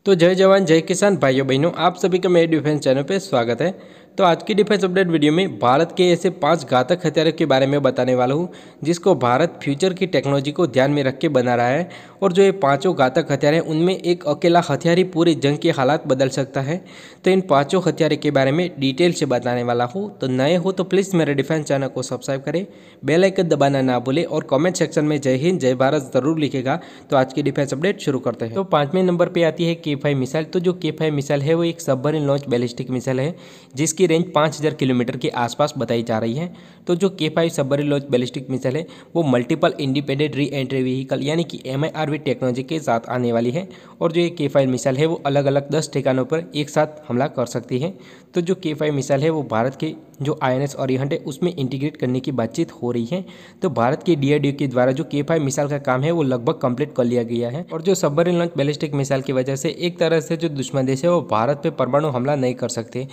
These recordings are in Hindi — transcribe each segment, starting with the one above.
तो जय जवान जय किसान भाइयों बहनों, आप सभी का मेरे डिफेंस चैनल पे स्वागत है। तो आज की डिफेंस अपडेट वीडियो में भारत के ऐसे 5 घातक हथियारों के बारे में बताने वाला हूँ जिसको भारत फ्यूचर की टेक्नोलॉजी को ध्यान में रख के बना रहा है। और जो ये 5 घातक हथियार हैं उनमें एक अकेला हथियार ही पूरी जंग के हालात बदल सकता है। तो इन 5 हथियारों के बारे में डिटेल से बताने वाला हूँ। तो नए हो तो प्लीज़ मेरे डिफेंस चैनल को सब्सक्राइब करें, बेल आइकन दबाना ना भूलें और कमेंट सेक्शन में जय हिंद जय भारत जरूर लिखेगा। तो आज की डिफेंस अपडेट शुरू करते हैं। तो 5वें नंबर पे आती है K5 मिसाइल। तो जो K5 मिसाइल है वो एक सबमरीन लॉन्च बैलिस्टिक मिसाइल है जिसकी रेंज 5000 किलोमीटर के आसपास बताई जा रही है। तो जो K5 submarine launch ballistic missile है वो multiple independent re entry vehicle यानी कि MIRV टेक्नोलॉजी के साथ आने वाली है। और जो ये K5 मिसाइल है वो अलग अलग 10 ठिकानों पर एक साथ हमला कर सकती है। तो जो K5 मिसाइल है वो भारत के जो INS ओरिएंट है उसमें इंटीग्रेट करने की बातचीत हो रही है। तो भारत के DRDO के द्वारा जो K5 मिसाइल का काम है वो लगभग कंप्लीट कर लिया गया है। और जो सबमरीन लॉन्च बैलिस्टिक मिसाइल की वजह से एक तरह से जो दुश्मन देश है वो भारत पे परमाणु हमला नहीं कर सकते,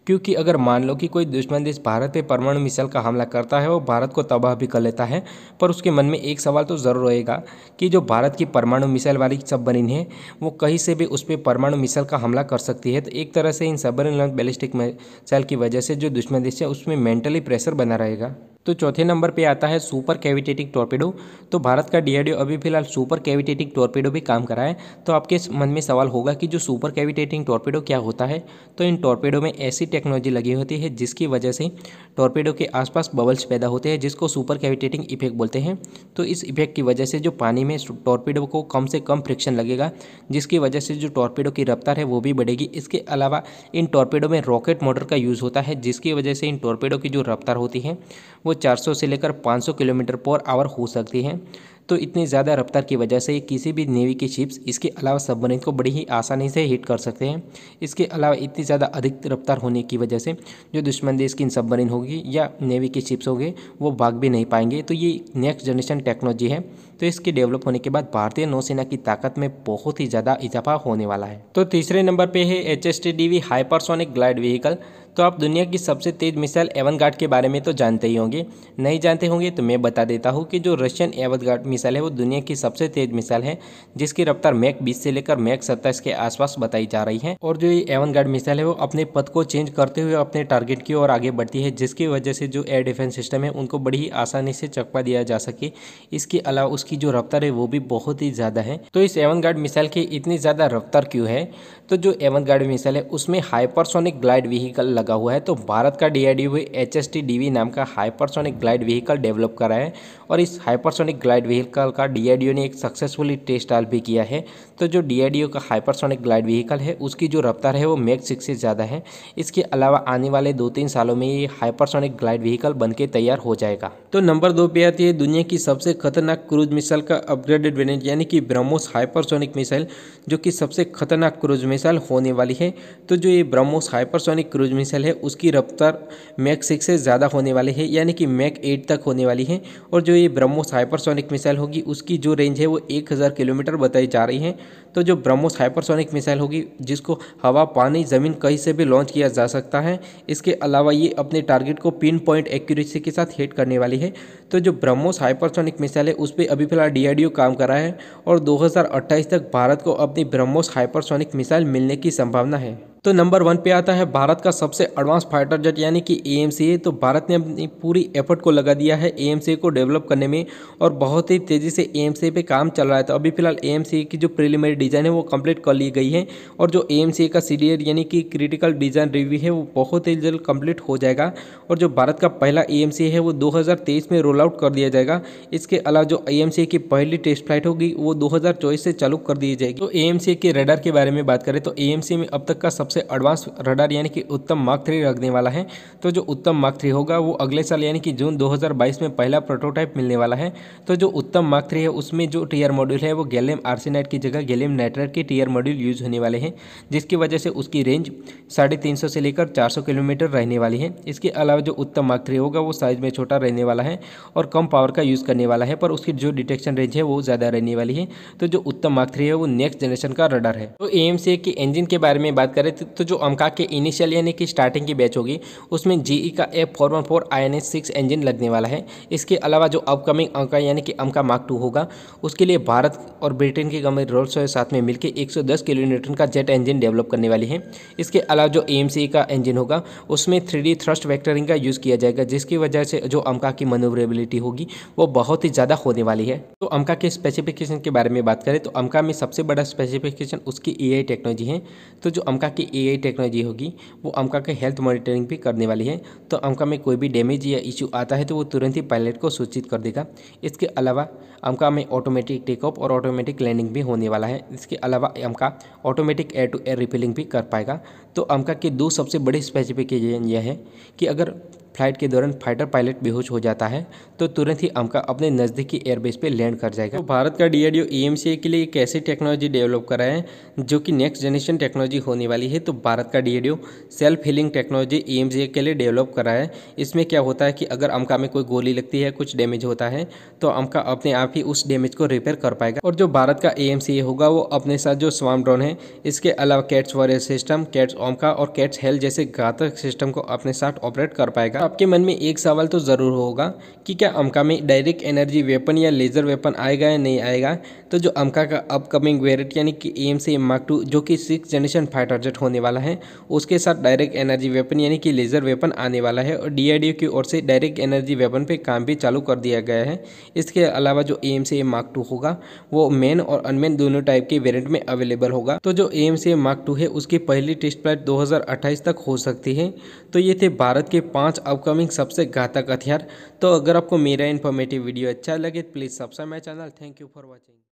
क्योंकि अगर मान लो कि कोई दुश्मन देश भारत पे परमाणु मिसाइल का हमला करता है वो भारत को तबाह भी कर लेता है, पर उसके मन में एक सवाल तो ज़रूर रहेगा कि जो भारत की परमाणु मिसाइल वाली सबमरीन है वो कहीं से भी उस पर परमाणु मिसाइल का हमला कर सकती है। तो एक तरह से इन सबमरीन लॉन्च बैलिस्टिक मिसाइल की वजह से जो दुश्मन देश है उसमें मेंटली प्रेशर बना रहेगा। तो चौथे नंबर पे आता है सुपर कैविटेटिंग टॉर्पेडो। तो भारत का DRDO अभी फिलहाल सुपर कैविटेटिंग टॉर्पेडो भी काम कर रहा है। तो आपके मन में सवाल होगा कि जो सुपर कैविटेटिंग टॉर्पेडो क्या होता है। तो इन टॉर्पेडो में ऐसी टेक्नोलॉजी लगी होती है जिसकी वजह से टॉर्पेडो के आसपास बबल्स पैदा होते हैं जिसको सुपर कैविटेटिंग इफेक्ट बोलते हैं। तो इस इफेक्ट की वजह से जो पानी में टॉर्पेडो को कम से कम फ्रिक्शन लगेगा, जिसकी वजह से जो टॉर्पेडो की रफ्तार है वो भी बढ़ेगी। इसके अलावा इन टॉर्पेडो में रॉकेट मोटर का यूज़ होता है जिसकी वजह से इन टॉर्पेडो की जो रफ्तार होती है वो 400 से लेकर 500 किलोमीटर पर आवर हो सकती है। तो इतनी ज़्यादा रफ्तार की वजह से किसी भी नेवी की शिप्स इसके अलावा सबमरीन को बड़ी ही आसानी से हिट कर सकते हैं। इसके अलावा इतनी ज़्यादा अधिक रफ्तार होने की वजह से जो दुश्मन देश की सबमरीन होगी या नेवी की शिप्स होगी वो भाग भी नहीं पाएंगे। तो ये नेक्स्ट जनरेशन टेक्नोलॉजी है। तो इसके डेवलप होने के बाद भारतीय नौसेना की ताकत में बहुत ही ज़्यादा इजाफा होने वाला है। तो तीसरे नंबर पे है HSTDV हाइपरसोनिक ग्लाइड व्हीकल। तो आप दुनिया की सबसे तेज मिसाइल एवनगार्ड के बारे में तो जानते ही होंगे, नहीं जानते होंगे तो मैं बता देता हूँ कि जो रशियन एवनगार्ड मिसाइल है वो दुनिया की सबसे तेज मिसाइल है जिसकी रफ्तार मैक 20 से लेकर मैक 27 के आसपास बताई जा रही है। और जो ये एवनगार्ड मिसाइल है वो अपने पथ को चेंज करते हुए अपने टारगेट की ओर आगे बढ़ती है, जिसकी वजह से जो एयर डिफेंस सिस्टम है उनको बड़ी ही आसानी से चकवा दिया जा सके। इसके अलावा उसकी जो रफ्तार है वो भी बहुत ही ज़्यादा है। तो इस एवनगार्ड मिसाइल की इतनी ज़्यादा रफ्तार क्यों है? तो जो एवनगार्ड मिसाइल है उसमें हाइपरसोनिक ग्लाइड व्हीकल लगा हुआ है। तो भारत का DRDO HSTDV नाम का हाइपरसोनिक ग्लाइड व्हीकल डेवलप करा है और इस हाइपरसोनिक ग्लाइड व्हीकल का DRDO ने एक सक्सेसफुली टेस्ट डाल भी किया है। तो जो DRDO का हाइपरसोनिक ग्लाइड व्हीकल है उसकी जो रफ्तार है वो मैक 6 से ज़्यादा है। इसके अलावा आने वाले 2-3 सालों में ये हाइपरसोनिक ग्लाइड व्हीकल बन के तैयार हो जाएगा। तो नंबर 2 पे आती है दुनिया की सबसे खतरनाक क्रूज मिसाइल का अपग्रेडेड वेरिएंट यानी कि ब्रह्मोस हाइपरसोनिक मिसाइल, जो कि सबसे खतरनाक क्रूज मिसाइल होने वाली है। तो जो ये ब्रह्मोस हाइपरसोनिक क्रूज मिसाइल है उसकी रफ्तार मैक 6 से ज़्यादा होने वाली है यानी कि मैक 8 तक होने वाली है। और जो ये ब्रह्मोस हाइपरसोनिक मिसाइल होगी उसकी जो रेंज है वो 1000 किलोमीटर बताई जा रही है। तो जो ब्रह्मोस हाइपरसोनिक मिसाइल होगी जिसको हवा पानी ज़मीन कहीं से भी लॉन्च किया जा सकता है। इसके अलावा ये अपने टारगेट को पिन पॉइंट एक्यूरेसी के साथ हिट करने वाली है। तो जो ब्रह्मोस हाइपरसोनिक मिसाइल है उस पर अभी फिलहाल DRDO काम कर रहा है और 2028 तक भारत को अपनी ब्रह्मोस हाइपरसोनिक मिसाइल मिलने की संभावना है। तो नंबर 1 पे आता है भारत का सबसे एडवांस फाइटर जेट यानी कि AMCA। तो भारत ने अपनी पूरी एफर्ट को लगा दिया है AMCA को डेवलप करने में और बहुत ही तेज़ी से AMCA पे काम चल रहा है। तो अभी फिलहाल AMCA की जो प्रीलिमिनरी डिज़ाइन है वो कंप्लीट कर ली गई है और जो AMCA का CDR यानी कि क्रिटिकल डिज़ाइन रिव्यू है वो बहुत ही जल्द कंप्लीट हो जाएगा। और जो भारत का पहला AMCA है वो 2023 में रोल आउट कर दिया जाएगा। इसके अलावा जो AMCA की पहली टेस्ट फ्लाइट होगी वो 2024 से चालू कर दी जाएगी। तो AMCA के रडार के बारे में बात करें तो AMCA में अब तक का सबसे एडवांस रडार यानी कि उत्तम मार्क 3 रखने वाला है। तो जो उत्तम मार्क 3 होगा वो अगले साल यानी कि जून 2022 में पहला प्रोटोटाइप मिलने वाला है। तो जो उत्तम मार्क 3 है उसमें जो टीआर मॉड्यूल है वो गैलियम आर्सेनाइड की जगह गैलियम नाइट्राइड के टीआर मॉड्यूल यूज होने वाले हैं, जिसकी वजह से उसकी रेंज 350 से लेकर 400 किलोमीटर रहने वाली है। इसके अलावा जो उत्तम मार्क 3 होगा वो साइज में छोटा रहने वाला है और कम पावर का यूज़ करने वाला है, पर उसकी जो डिटेक्शन रेंज है वो ज़्यादा रहने वाली है। तो जो उत्तम मार्क 3 है वो नेक्स्ट जनरेशन का रडार है। तो AMCA के इंजन के बारे में बात करें तो जो अमका के इनिशियल यानी कि स्टार्टिंग की बैच होगी उसमें GE का F414 INS 6 इंजन लगने वाला है। इसके अलावा जो अपकमिंग अमका यानी कि अमका मार्क 2 होगा उसके लिए भारत और ब्रिटेन की कंपनी रोल्स रॉयस साथ में मिलकर 110 किलोन्यूटन का जेट इंजन डेवलप करने वाली है। इसके अलावा जो AMC का इंजन होगा उसमें 3D थ्रस्ट वेक्टरिंग का यूज़ किया जाएगा, जिसकी वजह से जो अमका की मनूवरेबिलिटी होगी वो बहुत ही ज़्यादा होने वाली है। तो अमका के स्पेसिफिकेशन के बारे में बात करें तो अमका में सबसे बड़ा स्पेसिफिकेशन उसकी AI टेक्नोलॉजी है। तो जो अमका की AI टेक्नोलॉजी होगी वो अमका के हेल्थ मॉनिटरिंग भी करने वाली है। तो अमका में कोई भी डैमेज या इशू आता है तो वो तुरंत ही पायलट को सूचित कर देगा। इसके अलावा अमका में ऑटोमेटिक टेक ऑफ और ऑटोमेटिक लैंडिंग भी होने वाला है। इसके अलावा AMCA automatic air to air refilling भी कर पाएगा। तो अमका के दो सबसे बड़े स्पेसिफिकेशन यह है कि अगर फ्लाइट के दौरान फाइटर पायलट बेहोश हो जाता है तो तुरंत ही अमका अपने नज़दीकी एयरबेस पे लैंड कर जाएगा। तो भारत का DRDO AMCA के लिए एक ऐसी टेक्नोलॉजी डेवलप करा है जो कि नेक्स्ट जनरेशन टेक्नोलॉजी होने वाली है। तो भारत का DRDO self healing technology AMCA के लिए डेवलप करा है। इसमें क्या होता है कि अगर अमका में कोई गोली लगती है, कुछ डैमेज होता है तो अमका अपने आप ही उस डैमेज को रिपेयर कर पाएगा। और जो भारत का AMCA होगा वो अपने साथ जो स्वार्म ड्रोन है, इसके अलावा कैट्स वॉरियर सिस्टम, कैट्स ओमका और कैट्स हेल्थ जैसे घातक सिस्टम को अपने साथ ऑपरेट कर पाएगा। आपके मन में एक सवाल तो ज़रूर होगा कि क्या अमका में डायरेक्ट एनर्जी वेपन या लेज़र वेपन आएगा या नहीं आएगा। तो जो अमका का अपकमिंग वेरिएंट यानी कि AMCA Mark II जो कि 6th जनरेशन फाइटर जेट होने वाला है, उसके साथ डायरेक्ट एनर्जी वेपन यानी कि लेज़र वेपन आने वाला है। और DRDO की ओर से डायरेक्ट एनर्जी वेपन पे काम भी चालू कर दिया गया है। इसके अलावा जो AMCA Mark II होगा वो मेन और अनमेन दोनों टाइप के वेरिएंट में अवेलेबल होगा। तो जो AMCA Mark II है उसकी पहली टेस्ट फ्लाइट 2028 तक हो सकती है। तो ये थे भारत के 5 अपकमिंग सबसे घातक हथियार। तो अगर आपको मेरा इन्फॉर्मेटिव वीडियो अच्छा लगे please subscribe my channel. Thank you for watching.